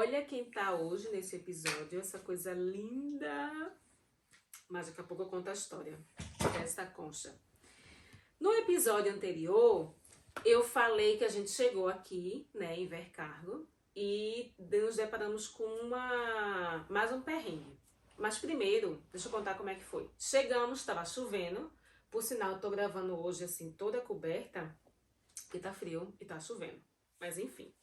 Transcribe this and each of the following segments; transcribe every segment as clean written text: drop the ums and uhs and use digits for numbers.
olha quem tá hoje nesse episódio, essa coisa linda. Mas daqui a pouco eu conto a história desta concha. No episódio anterior, eu falei que a gente chegou aqui, né, em Vercargo, e nos deparamos com mais um perrengue. Mas primeiro, deixa eu contar como é que foi. Chegamos, estava chovendo, por sinal eu tô gravando hoje assim, toda coberta, porque tá frio e tá chovendo. Mas enfim.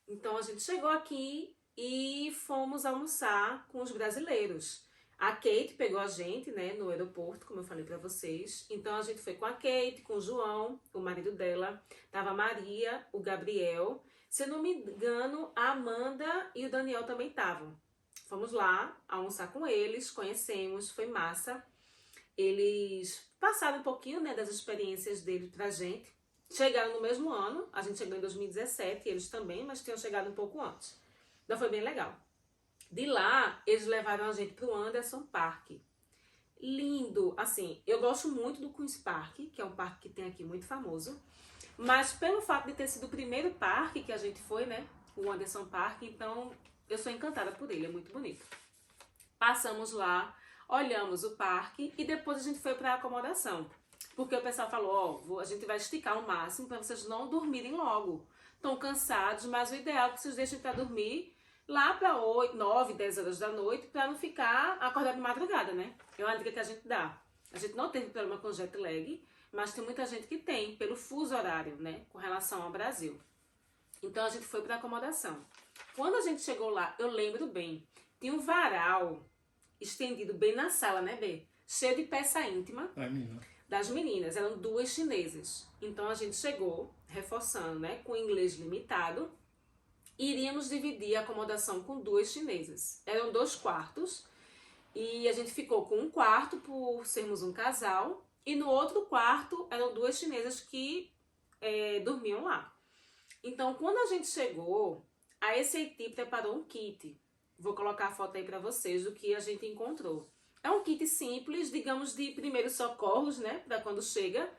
Então a gente chegou aqui e fomos almoçar com os brasileiros. A Kate pegou a gente, né, no aeroporto, como eu falei pra vocês. Então a gente foi com a Kate, com o João, o marido dela. Tava a Maria, o Gabriel. Se eu não me engano, a Amanda e o Daniel também estavam. Fomos lá almoçar com eles, conhecemos, foi massa. Eles passaram um pouquinho, né, das experiências deles pra gente. Chegaram no mesmo ano, a gente chegou em 2017, eles também, mas tinham chegado um pouco antes. Então foi bem legal. De lá, eles levaram a gente pro Anderson Park. Lindo, assim, eu gosto muito do Queen's Park, que é um parque que tem aqui muito famoso. Mas pelo fato de ter sido o primeiro parque que a gente foi, né, o Anderson Park, então eu sou encantada por ele, é muito bonito. Passamos lá, olhamos o parque e depois a gente foi pra acomodação. Porque o pessoal falou, ó, a gente vai esticar o máximo para vocês não dormirem logo. Estão cansados, mas o ideal é que vocês deixem para dormir lá para 8, 9, 10 horas da noite, para não ficar acordado de madrugada, né? É uma dica que a gente dá. A gente não teve problema com jet lag, mas tem muita gente que tem, pelo fuso horário, né? Com relação ao Brasil. Então a gente foi para acomodação. Quando a gente chegou lá, eu lembro bem, tinha um varal estendido bem na sala, né, B? Cheio de peça íntima. Das meninas, eram duas chinesas. Então a gente chegou, reforçando, né, com inglês limitado, e iríamos dividir a acomodação com duas chinesas. Eram 2 quartos, e a gente ficou com um quarto por sermos um casal, e no outro quarto eram 2 chinesas que dormiam lá. Então quando a gente chegou, a SAT preparou um kit. Vou colocar a foto aí pra vocês do que a gente encontrou. É um kit simples, digamos, de primeiros socorros, né? Pra quando chega.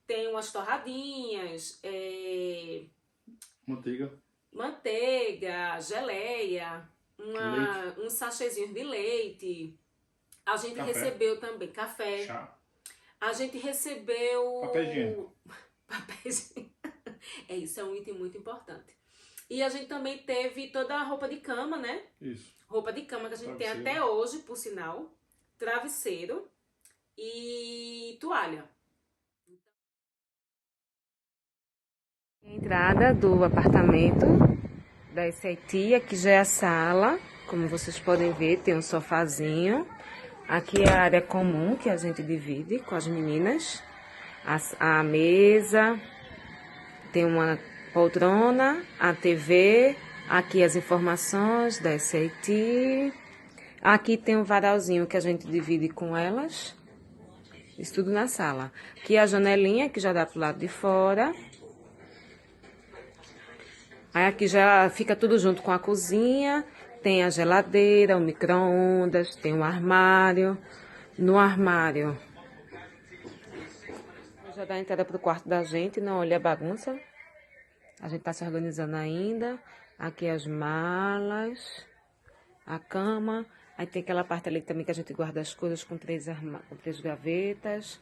Tem umas torradinhas, manteiga, geleia, uns sachêzinhos de leite. A gente recebeu também café. Chá. A gente recebeu... Papel higiênico. Papel higiênico. Isso é um item muito importante. E a gente também teve toda a roupa de cama, né? Isso. Roupa de cama que a gente tem até hoje, por sinal. Travesseiro e toalha. Entrada do apartamento da SAT, aqui já é a sala, como vocês podem ver, tem um sofazinho. Aqui é a área comum que a gente divide com as meninas. A mesa, tem uma poltrona, a TV, aqui as informações da SAT. Aqui tem um varalzinho que a gente divide com elas. Isso tudo na sala. Aqui a janelinha que já dá pro lado de fora. Aí aqui já fica tudo junto com a cozinha. Tem a geladeira, o micro-ondas, tem um armário. No armário já dá a entrada pro quarto da gente, não olha a bagunça. A gente tá se organizando ainda. Aqui as malas, a cama. Aí tem aquela parte ali também que a gente guarda as coisas com 3 gavetas.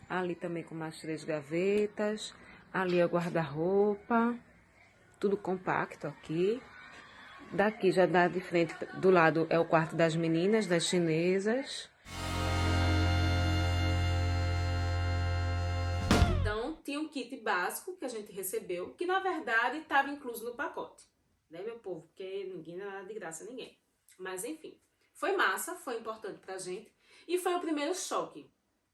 Ali também com mais 3 gavetas. Ali é o guarda-roupa. Tudo compacto aqui. Daqui já dá de frente, do lado é o quarto das meninas, das chinesas. Então tinha um kit básico que a gente recebeu, que na verdade estava incluso no pacote. Né, meu povo? Porque ninguém dá nada de graça a ninguém. Mas enfim. Foi massa, foi importante pra gente. E foi o primeiro choque.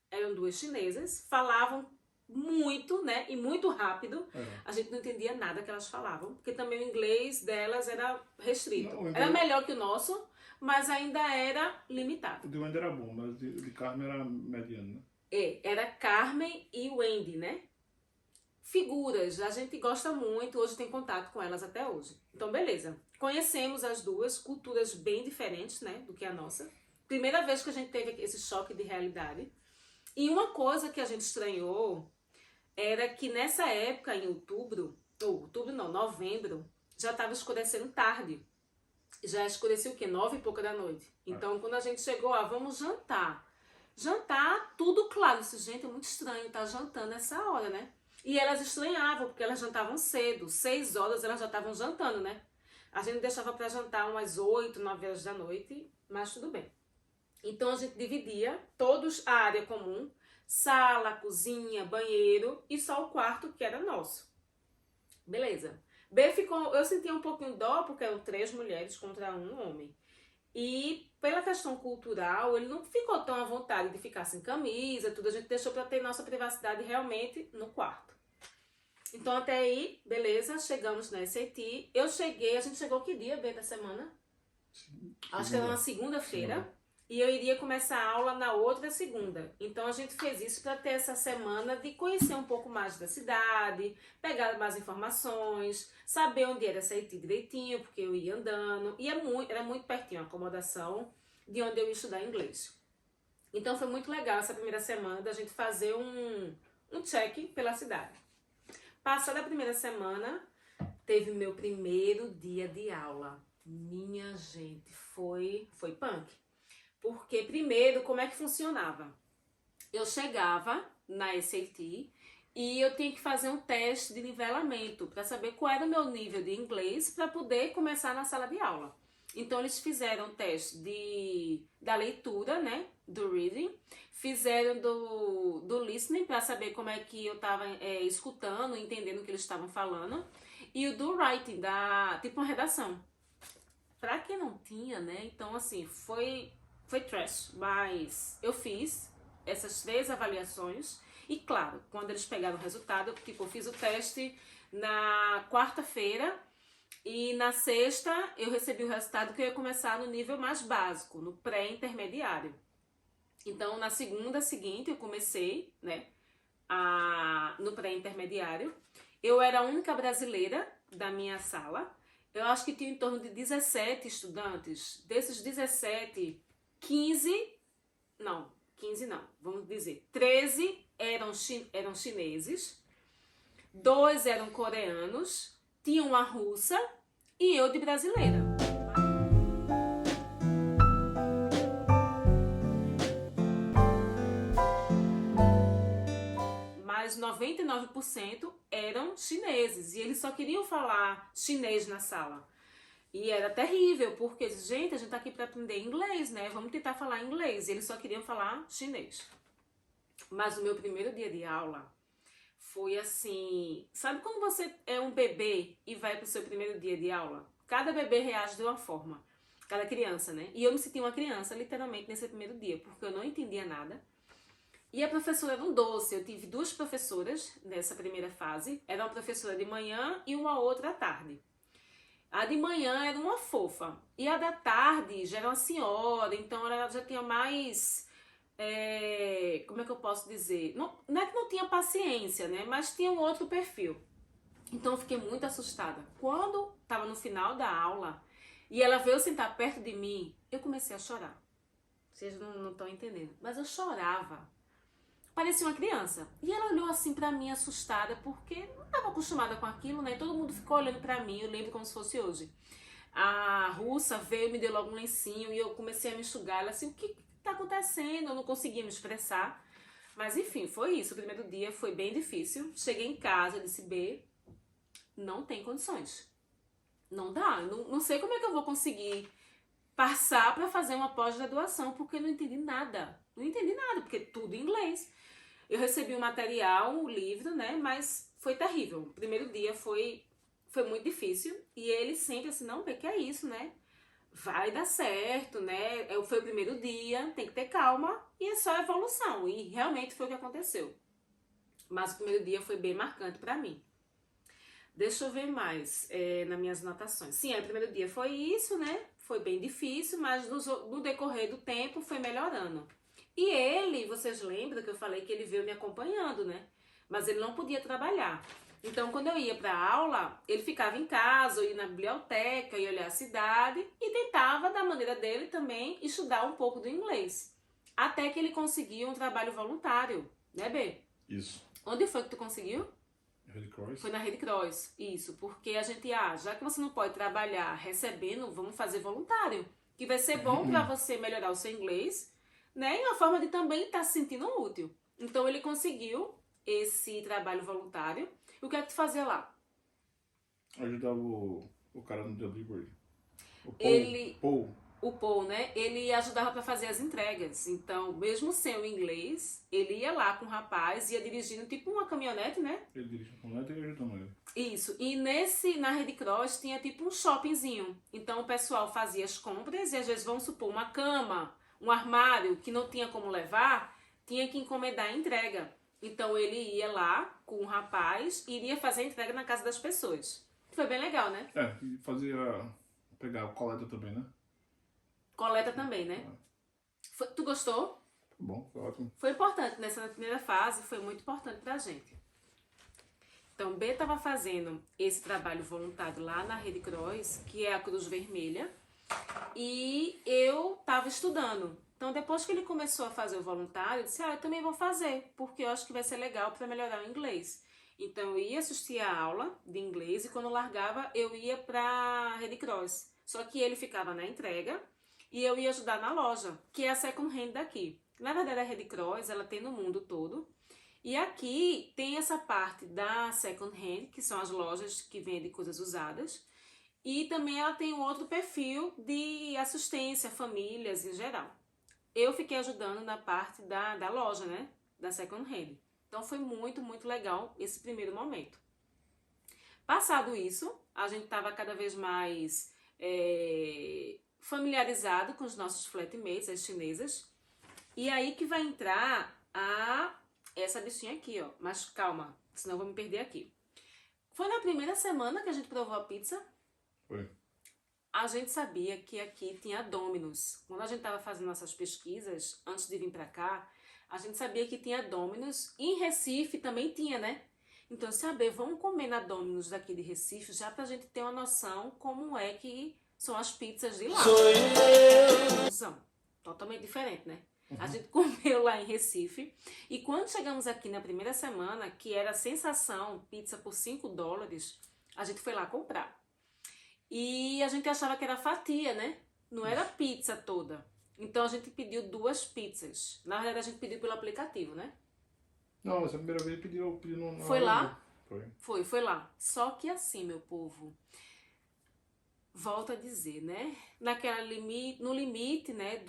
Eram 2 chinesas, falavam muito, né? E muito rápido. A gente não entendia nada que elas falavam. Porque também o inglês delas era restrito. Era melhor que o nosso, mas ainda era limitado. O de Wendy era bom, mas o de Carmen era mediano, né? Era Carmen e Wendy, né? Figuras, a gente gosta muito, hoje tem contato com elas até hoje. Então, beleza. Conhecemos as duas, culturas bem diferentes, né, do que a nossa. Primeira vez que a gente teve esse choque de realidade. E uma coisa que a gente estranhou era que nessa época, em novembro, já estava escurecendo tarde. Já escureceu o quê? 9 e pouca da noite. Então, quando a gente chegou, vamos jantar. Jantar, tudo claro. Disse, gente, é muito estranho estar jantando essa hora, né? E elas estranhavam, porque elas jantavam cedo. 6 horas elas já estavam jantando, né? A gente deixava para jantar umas 8, 9 horas da noite, mas tudo bem. Então, a gente dividia todos a área comum, sala, cozinha, banheiro e só o quarto que era nosso. Beleza. B ficou, eu sentia um pouquinho de dó porque eram 3 mulheres contra um homem. E pela questão cultural, ele não ficou tão à vontade de ficar sem camisa, tudo. A gente deixou para ter nossa privacidade realmente no quarto. Então até aí, beleza, chegamos na SAT. A gente chegou que dia, B, da semana? Acho que era uma segunda-feira. E eu iria começar a aula na outra segunda. Então a gente fez isso para ter essa semana de conhecer um pouco mais da cidade, pegar mais informações, saber onde era SAT direitinho, porque eu ia andando. E era muito pertinho a acomodação de onde eu ia estudar inglês. Então foi muito legal essa primeira semana da gente fazer um check pela cidade. Passada a primeira semana, teve meu primeiro dia de aula. Minha gente, foi punk. Porque, primeiro, como é que funcionava? Eu chegava na SAT e eu tinha que fazer um teste de nivelamento para saber qual era o meu nível de inglês para poder começar na sala de aula. Então, eles fizeram o teste da leitura, né, do reading, fizeram do listening para saber como é que eu estava escutando, entendendo o que eles estavam falando, e o do writing, tipo uma redação. Para quem não tinha, né, então, assim, foi trash, mas eu fiz essas 3 avaliações e, claro, quando eles pegaram o resultado, tipo, eu fiz o teste na quarta-feira e na sexta eu recebi o resultado que eu ia começar no nível mais básico, no pré-intermediário. Então, na segunda seguinte eu comecei, né, no pré-intermediário. Eu era a única brasileira da minha sala. Eu acho que tinha em torno de 17 estudantes. Desses 17... 15 não, vamos dizer, 13 eram chineses, 2 eram coreanos, tinha uma russa e eu de brasileira. Mas 99% eram chineses e eles só queriam falar chinês na sala. E era terrível, porque, gente, a gente tá aqui para aprender inglês, né? Vamos tentar falar inglês. E eles só queriam falar chinês. Mas o meu primeiro dia de aula foi assim... Sabe quando você é um bebê e vai pro seu primeiro dia de aula? Cada bebê reage de uma forma. Cada criança, né? E eu me senti uma criança, literalmente, nesse primeiro dia, porque eu não entendia nada. E a professora era um doce. Eu tive 2 professoras nessa primeira fase. Era uma professora de manhã e uma outra à tarde. A de manhã era uma fofa. E a da tarde já era uma senhora. Então ela já tinha mais... como é que eu posso dizer? Não é que não tinha paciência, né? Mas tinha um outro perfil. Então eu fiquei muito assustada. Quando estava no final da aula e ela veio sentar perto de mim, eu comecei a chorar. Vocês não estão entendendo. Mas eu chorava. Parecia uma criança. E ela olhou assim pra mim assustada, porque não estava acostumada com aquilo, né? Todo mundo ficou olhando pra mim, eu lembro como se fosse hoje. A russa veio, me deu logo um lencinho e eu comecei a me enxugar. Ela assim, o que tá acontecendo? Eu não conseguia me expressar. Mas enfim, foi isso. O primeiro dia foi bem difícil. Cheguei em casa, disse, B, não tem condições. Não dá. Não sei como é que eu vou conseguir passar pra fazer uma pós-graduação, porque eu não entendi nada. Não entendi nada, porque tudo em inglês. Eu recebi o material, o livro, né? Mas foi terrível. O primeiro dia foi muito difícil. E ele sempre assim, não, que é isso, né? Vai dar certo, né? Foi o primeiro dia, tem que ter calma. E é só evolução. E realmente foi o que aconteceu. Mas o primeiro dia foi bem marcante pra mim. Deixa eu ver mais nas minhas anotações. Sim, o primeiro dia foi isso, né? Foi bem difícil, mas no decorrer do tempo foi melhorando. E ele, vocês lembram que eu falei que ele veio me acompanhando, né? Mas ele não podia trabalhar. Então, quando eu ia para aula, ele ficava em casa, eu ia na biblioteca, ia olhar a cidade e tentava, da maneira dele também, estudar um pouco do inglês. Até que ele conseguiu um trabalho voluntário, né, B? Isso. Onde foi que tu conseguiu? Red Cross? Foi na Red Cross, isso. Porque a gente, já que você não pode trabalhar recebendo, vamos fazer voluntário. Que vai ser bom para você melhorar o seu inglês, né? E uma forma de também estar se sentindo útil. Então ele conseguiu esse trabalho voluntário. E o que é que tu fazia lá? Ajudava o cara no delivery. O Paul. O Paul, né? Ele ajudava para fazer as entregas. Então, mesmo sem o inglês, ele ia lá com o rapaz, ia dirigindo tipo uma caminhonete, né? Ele dirigia a caminhonete e ajudando ele. Isso. E na Red Cross tinha tipo um shoppingzinho. Então o pessoal fazia as compras e às vezes, vamos supor, uma cama, um armário que não tinha como levar, tinha que encomendar a entrega. Então ele ia lá com o rapaz e iria fazer a entrega na casa das pessoas. Foi bem legal, né? E pegar o coleta também, né? Coleta também, né? Tu gostou? Bom, foi ótimo. Foi importante nessa primeira fase, foi muito importante pra gente. Então, B estava fazendo esse trabalho voluntário lá na Red Cross, que é a Cruz Vermelha, e eu estava estudando. Então, depois que ele começou a fazer o voluntário, eu disse, eu também vou fazer, porque eu acho que vai ser legal para melhorar o inglês. Então, eu ia assistir a aula de inglês e quando largava, eu ia para a Red Cross. Só que ele ficava na entrega e eu ia ajudar na loja, que é a second hand daqui. Na verdade, a Red Cross, ela tem no mundo todo. E aqui tem essa parte da second hand, que são as lojas que vendem coisas usadas. E também ela tem um outro perfil de assistência, famílias em geral. Eu fiquei ajudando na parte da loja, né? Da second hand. Então foi muito, muito legal esse primeiro momento. Passado isso, a gente estava cada vez mais familiarizado com os nossos flatmates, as chinesas. E aí que vai entrar essa bichinha aqui, ó. Mas calma, senão eu vou me perder aqui. Foi na primeira semana que a gente provou a pizza. Foi. A gente sabia que aqui tinha Domino's. Quando a gente estava fazendo nossas pesquisas, antes de vir pra cá, a gente sabia que tinha Domino's. E em Recife também tinha, né? Então, vamos comer na Domino's daqui de Recife, já pra gente ter uma noção como é que são as pizzas de lá. São totalmente diferente, né? A gente comeu lá em Recife e quando chegamos aqui na primeira semana, que era a sensação, pizza por $5, a gente foi lá comprar. E a gente achava que era fatia, né? Não era pizza toda. Então a gente pediu 2 pizzas. Na verdade a gente pediu pelo aplicativo, né? Não, essa primeira vez pediu no... Foi lá? Foi lá. Só que assim, meu povo, volto a dizer, né? No limite, né,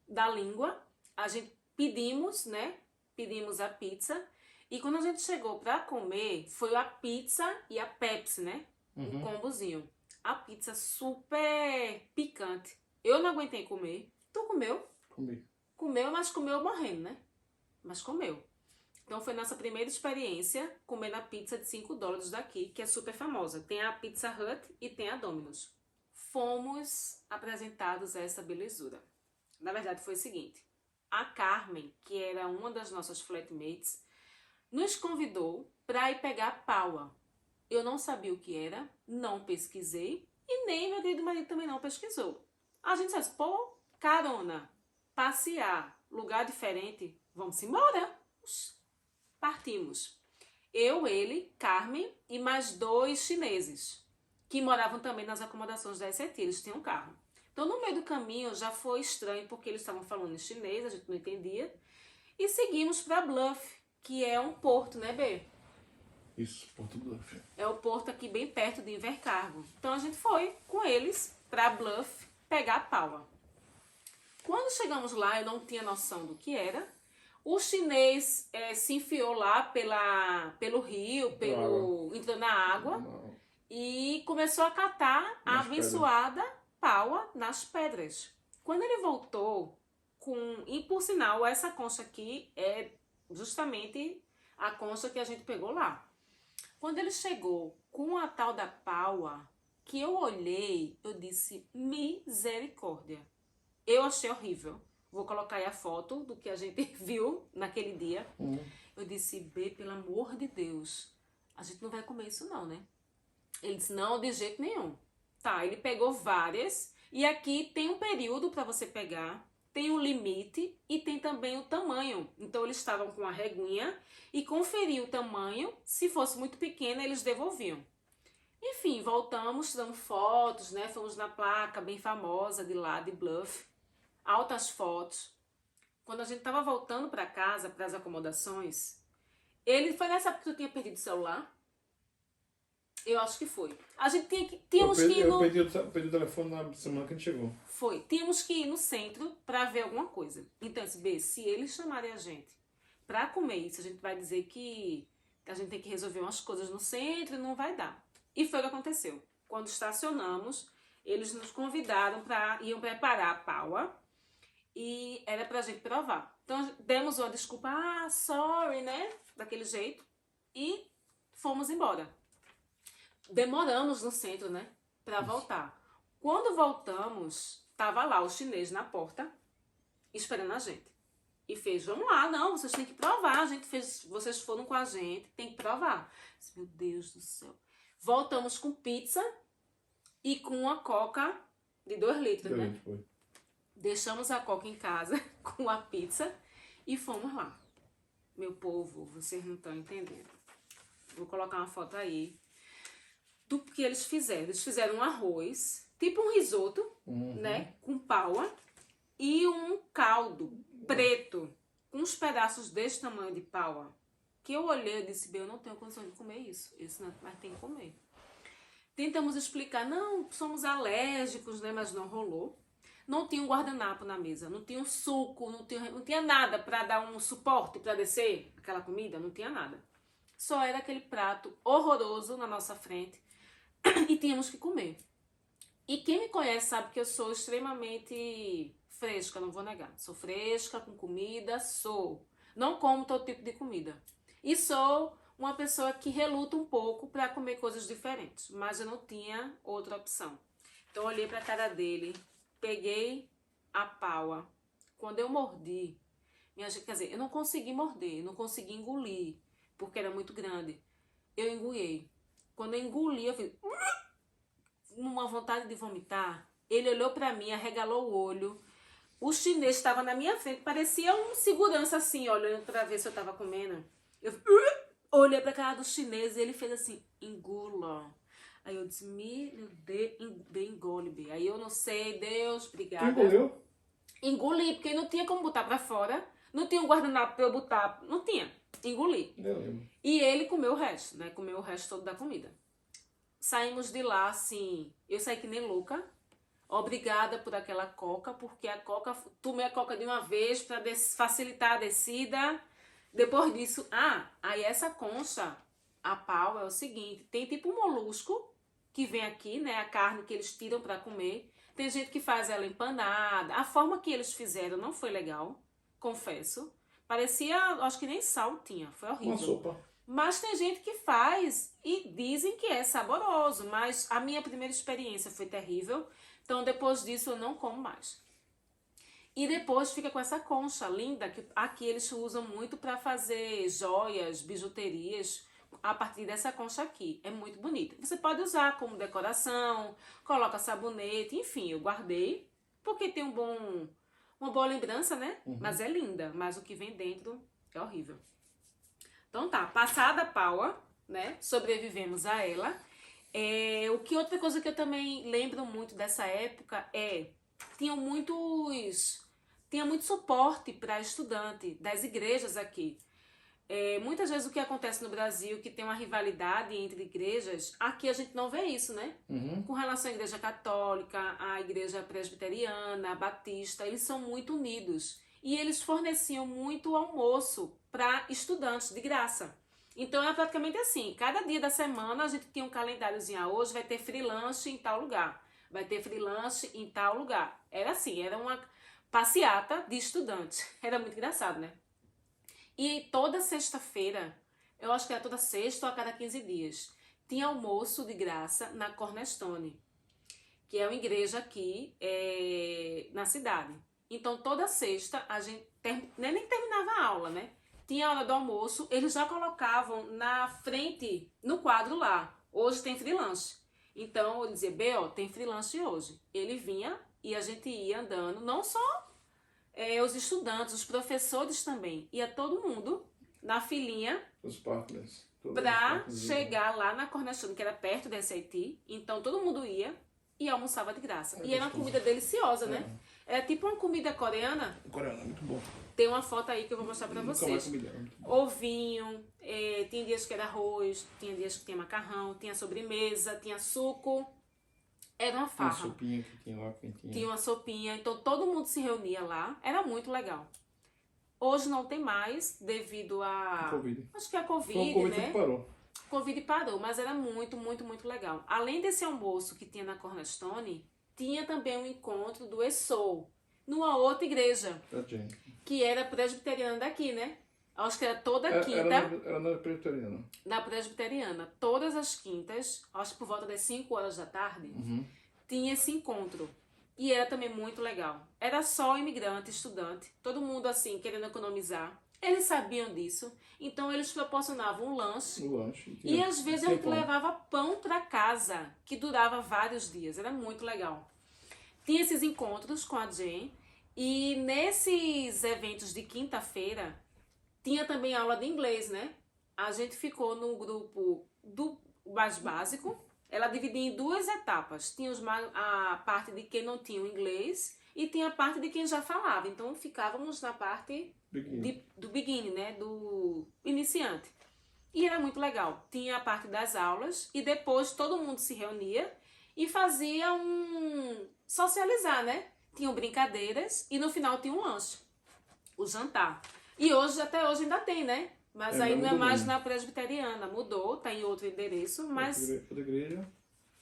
da língua, a gente pedimos, né? Pedimos a pizza. E quando a gente chegou pra comer, foi a pizza e a Pepsi, né? Um combozinho. A pizza super picante. Eu não aguentei comer. Tu comeu? Comi. Comeu, mas comeu morrendo, né? Mas comeu. Então foi nossa primeira experiência comendo a pizza de $5 daqui, que é super famosa. Tem a Pizza Hut e tem a Domino's. Fomos apresentados a essa belezura. Na verdade foi o seguinte, a Carmen, que era uma das nossas flatmates, nos convidou para ir pegar paua. Eu não sabia o que era, não pesquisei e nem meu querido marido também não pesquisou. A gente disse, carona, passear, lugar diferente, vamos embora. Partimos. Eu, ele, Carmen e mais 2 chineses, que moravam também nas acomodações da SET, eles tinham carro. Então, no meio do caminho, já foi estranho, porque eles estavam falando em chinês, a gente não entendia. E seguimos para Bluff, que é um porto, né, B? Isso, Porto Bluff. É o porto aqui bem perto de Invercargo. Então, a gente foi com eles para Bluff pegar a paua. Quando chegamos lá, eu não tinha noção do que era. O chinês se enfiou lá pelo rio, entrou na água e começou a catar a abençoada paua nas pedras. Quando ele voltou, e por sinal, essa concha aqui é justamente a concha que a gente pegou lá. Quando ele chegou com a tal da paua, que eu olhei, eu disse, misericórdia. Eu achei horrível. Vou colocar aí a foto do que a gente viu naquele dia. Eu disse, B, pelo amor de Deus, a gente não vai comer isso não, né? Ele disse, não, de jeito nenhum. Tá, ele pegou várias. E aqui tem um período para você pegar. tem um limite e tem também o tamanho. Então eles estavam com a reguinha e conferiam o tamanho. Se fosse muito pequena, eles devolviam. Enfim, voltamos, tiramos fotos, né? Fomos na placa bem famosa de lá, de Bluff. Altas fotos. Quando a gente estava voltando para casa, para as acomodações, ele foi nessa época que eu tinha perdido o celular. Eu acho que foi. A gente tínhamos que ir no... Eu perdi o telefone na semana que a gente chegou. Foi. Tínhamos que ir no centro para ver alguma coisa. Então, se eles chamarem a gente para comer isso, a gente vai dizer que a gente tem que resolver umas coisas no centro e não vai dar. E foi o que aconteceu. Quando estacionamos, eles nos convidaram iam preparar a paua e era pra gente provar. Então, demos uma desculpa, sorry, né? Daquele jeito. E fomos embora. Demoramos no centro, né? Pra voltar. Quando voltamos, tava lá o chinês na porta, esperando a gente. E fez, vamos lá, não, vocês têm que provar. Vocês foram com a gente, tem que provar. Meu Deus do céu. Voltamos com pizza e com uma coca de 2 litros, né? Foi. Deixamos a coca em casa com a pizza e fomos lá. Meu povo, vocês não estão entendendo. Vou colocar uma foto aí do que eles fizeram. Eles fizeram um arroz, tipo um risoto, né? Com paua e um caldo preto com uns pedaços desse tamanho de paua. Que eu olhei e disse, bem, eu não tenho condição de comer isso. Mas tem que comer. Tentamos explicar, não, somos alérgicos, né? Mas não rolou. Não tinha um guardanapo na mesa, não tinha um suco, não tinha nada para dar um suporte para descer aquela comida, não tinha nada. Só era aquele prato horroroso na nossa frente e tínhamos que comer. E quem me conhece sabe que eu sou extremamente fresca, não vou negar. Sou fresca com comida, sou. Não como todo tipo de comida. E sou uma pessoa que reluta um pouco para comer coisas diferentes, mas eu não tinha outra opção. Então eu olhei para a cara dele, peguei a paua. Quando eu mordi, quer dizer, eu não consegui morder, não consegui engolir, porque era muito grande. Eu engoliei. Quando eu engoli, eu fiz uma vontade de vomitar. Ele olhou para mim, arregalou o olho. O chinês estava na minha frente, parecia um segurança assim, olhando para ver se eu estava comendo. Eu olhei pra cara do chinês e ele fez assim, engula. Aí eu disse, meu Deus, engole, B. Aí eu não sei, Deus, obrigada. Tu engoliu? Engoli, porque não tinha como botar pra fora. Não tinha um guardanapo pra eu botar. Não tinha. Engoli. Eu lembro. E ele comeu o resto, né? Comeu o resto todo da comida. Saímos de lá, assim, eu saí que nem louca. Obrigada por aquela coca, porque a coca, tomei a coca de uma vez pra facilitar a descida. Depois disso, aí essa concha, a pau, é o seguinte, tem tipo um molusco que vem aqui, né, a carne que eles tiram para comer. Tem gente que faz ela empanada. A forma que eles fizeram não foi legal, confesso. Parecia, acho que nem sal tinha, foi horrível. Uma sopa. Mas tem gente que faz e dizem que é saboroso, mas a minha primeira experiência foi terrível. Então depois disso eu não como mais. E depois fica com essa concha linda, que aqui eles usam muito para fazer joias, bijuterias, a partir dessa concha aqui. É muito bonita. Você pode usar como decoração, coloca sabonete, enfim, eu guardei, porque tem uma boa lembrança, né? Mas é linda, mas o que vem dentro é horrível. Então tá, passada a paua, né? Sobrevivemos a ela. Outra coisa que eu também lembro muito dessa época tinha muito suporte para estudante das igrejas aqui. Muitas vezes o que acontece no Brasil, que tem uma rivalidade entre igrejas, aqui a gente não vê isso, né? Com relação à igreja católica, à igreja presbiteriana, à batista, eles são muito unidos. E eles forneciam muito almoço para estudantes de graça. Então é praticamente assim, cada dia da semana a gente tinha um calendáriozinho, hoje vai ter free lunch em tal lugar, vai ter free lunch em tal lugar. Era assim, era uma passeata de estudantes. Era muito engraçado, né? E toda sexta-feira, eu acho que era toda sexta ou a cada 15 dias, tinha almoço de graça na Cornerstone, que é uma igreja aqui na cidade. Então toda sexta a gente nem terminava a aula, né? Tinha a hora do almoço, eles já colocavam na frente, no quadro lá, hoje tem free lunch. Então eu dizia, tem free lunch hoje. Ele vinha e a gente ia andando, não só os estudantes, os professores também. Ia todo mundo na filinha Os partners. pra chegar lá na Cornerstone, que era perto da SAT. Então todo mundo ia e almoçava de graça. E era uma comida deliciosa, né? Era tipo uma comida coreana. Coreano, muito bom. Tem uma foto aí que eu vou mostrar pra Nunca mais vocês. comi dela, muito bom. Ovinho, tinha dias que era arroz, tinha dias que tinha macarrão, tinha sobremesa, tinha suco. Era uma Tinha uma farra. sopinha que tinha lá, quentinha. Tinha uma sopinha, então todo mundo se reunia lá. Era muito legal. Hoje não tem mais, devido a... Covid. Acho que a Covid, Foi o Covid né? que parou. Covid parou, mas era muito, muito, muito legal. Além desse almoço que tinha na Cornerstone, tinha também um encontro do ESOL, numa outra igreja, Da Jane. que era presbiteriana daqui, né? Acho que era toda quinta Era na presbiteriana. da presbiteriana. Todas as quintas, acho que por volta das 5 horas da tarde, tinha esse encontro. E era também muito legal. Era só imigrante, estudante, todo mundo assim, querendo economizar. Eles sabiam disso, então eles proporcionavam um lanche. No lanche. E às vezes a tinha gente pão. levava pão para casa, que durava vários dias. Era muito legal. Tinha esses encontros com a Jen. E nesses eventos de quinta-feira, tinha também aula de inglês, né? A gente ficou num grupo do mais básico. Ela dividia em 2 etapas. Tinha a parte de quem não tinha o inglês e tinha a parte de quem já falava. Então ficávamos na parte do beginning, né? Do iniciante. E era muito legal. Tinha a parte das aulas e depois todo mundo se reunia e fazia socializar, né? Tinham brincadeiras e no final tinha um lanche, o jantar. E hoje, até hoje ainda tem, né? Mas aí não é mais na presbiteriana, mudou, tá em outro endereço, mas... Outra igreja.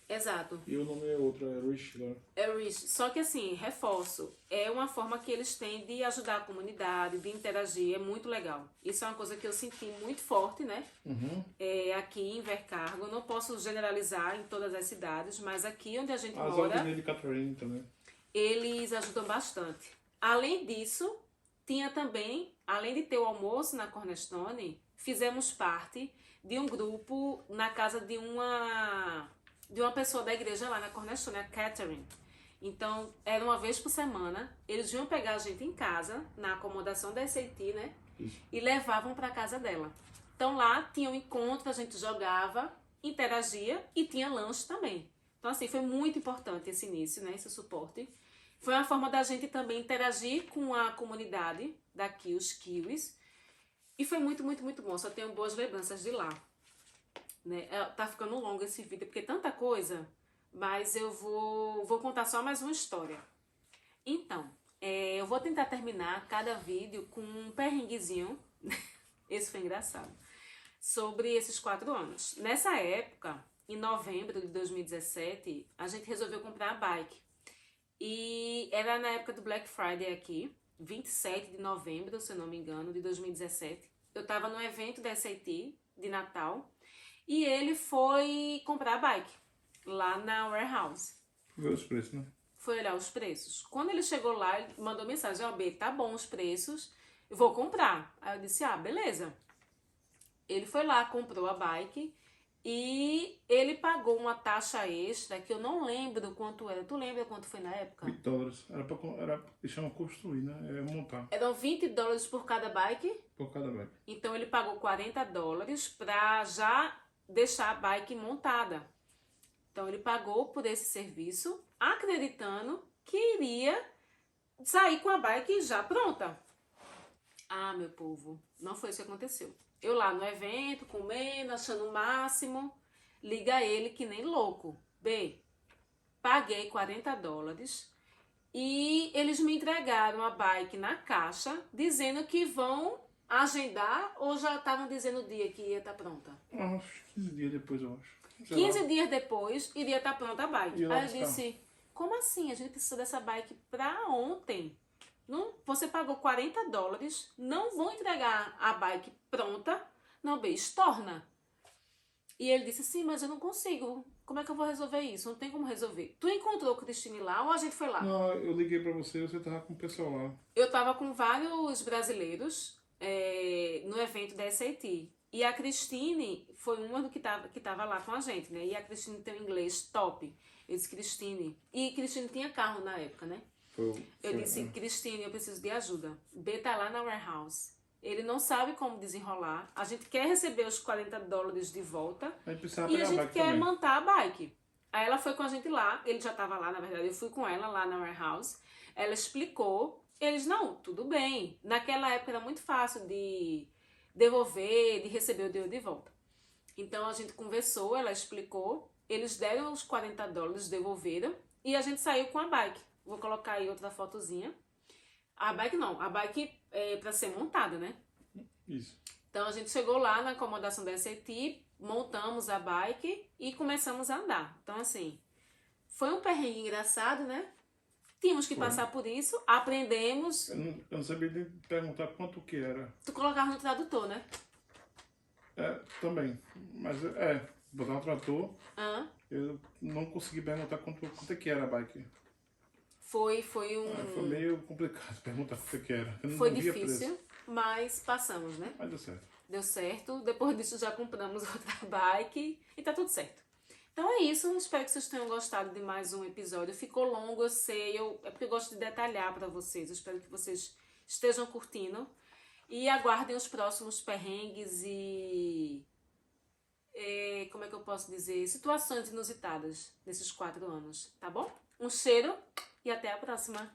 Exato. E o nome é outro, é Rich agora. É Rich. Só que assim, reforço, é uma forma que eles têm de ajudar a comunidade, de interagir, é muito legal. Isso é uma coisa que eu senti muito forte, né? Aqui em Invercargill, não posso generalizar em todas as cidades, mas aqui onde a gente As mora, ordens de Catherine também. eles ajudam bastante. Além disso, tinha também, além de ter o almoço na Cornerstone, fizemos parte de um grupo na casa de uma pessoa da igreja lá na Cornerstone, a Catherine. Então, era uma vez por semana, eles iam pegar a gente em casa, na acomodação da SAT, né? Isso. E levavam para casa dela. Então, lá tinha um encontro, a gente jogava, interagia e tinha lanche também. Então, assim, foi muito importante esse início, né? Esse suporte. Foi uma forma da gente também interagir com a comunidade daqui, os kiwis. E foi muito, muito, muito bom. Só tenho boas lembranças de lá. Né? Tá ficando longo esse vídeo, porque é tanta coisa, mas eu vou contar só mais uma história. Então, eu vou tentar terminar cada vídeo com um perrenguezinho, esse foi engraçado, sobre esses 4 anos. Nessa época, em novembro de 2017, a gente resolveu comprar a bike. E era na época do Black Friday aqui, 27 de novembro, se eu não me engano, de 2017. Eu estava no evento da SAT de Natal, e ele foi comprar a bike lá na warehouse. Ver os preços, né? Foi olhar os preços. Quando ele chegou lá, ele mandou mensagem: ó, B, tá bom os preços, eu vou comprar. Aí eu disse: ah, beleza. Ele foi lá, comprou a bike e ele pagou uma taxa extra que eu não lembro quanto era. Tu lembra quanto foi na época? $20. Era deixar uma construir, né? É montar Eram $20 por cada bike. por cada bike. Então ele pagou $40 para já deixar a bike montada. Então ele pagou por esse serviço, acreditando que iria sair com a bike já pronta. Ah, meu povo, não foi isso que aconteceu. Eu lá no evento, comendo, achando o máximo, liga ele que nem louco. B, paguei $40 e eles me entregaram a bike na caixa, dizendo que vão agendar, ou já estavam dizendo o dia que ia estar pronta? Acho 15 dias depois, eu acho. 15 dias depois iria estar pronta a bike. E lá Aí eu buscar? disse: como assim? A gente precisa dessa bike pra ontem. Não, você pagou $40, não vão entregar a bike pronta. Não, B, estorna. E ele disse: sim, mas eu não consigo. Como é que eu vou resolver isso? Não tem como resolver. Tu encontrou o Cristine lá ou a gente foi lá? Não, eu liguei pra você tava com o pessoal lá. Eu tava com vários brasileiros no evento da SAT. E a Cristine foi uma que tava lá com a gente, né? E a Cristine tem um inglês top. Eu disse: Cristine. E Cristine tinha carro na época, né? Eu disse, Cristine, eu preciso de ajuda. B tá lá na warehouse. Ele não sabe como desenrolar. A gente quer receber os $40 de volta. E a gente quer montar a bike. Aí ela foi com a gente lá. Ele já tava lá, na verdade. Eu fui com ela lá na warehouse. Ela explicou. Eles, não, tudo bem. Naquela época era muito fácil de devolver, de receber o dinheiro de volta. Então a gente conversou, ela explicou. Eles deram os $40, devolveram. E a gente saiu com a bike. Vou colocar aí outra fotozinha. A bike não, a bike é para ser montada, né? Isso. Então a gente chegou lá na acomodação da SAT, montamos a bike e começamos a andar. Então assim, foi um perrengue engraçado, né? Tínhamos que passar por isso, aprendemos. Eu não sabia nem perguntar quanto que era. Tu colocava no tradutor, né? Também. Mas botar um trator. Eu não consegui perguntar quanto é que era a bike. Foi meio complicado perguntar quanto é que era. Foi difícil, mas passamos, né? Mas deu certo. Deu certo. Depois disso já compramos outra bike e tá tudo certo. Então é isso, espero que vocês tenham gostado de mais um episódio. Ficou longo, eu sei, é porque eu gosto de detalhar para vocês. Eu espero que vocês estejam curtindo. E aguardem os próximos perrengues e como é que eu posso dizer? Situações inusitadas nesses 4 anos, tá bom? Um cheiro e até a próxima!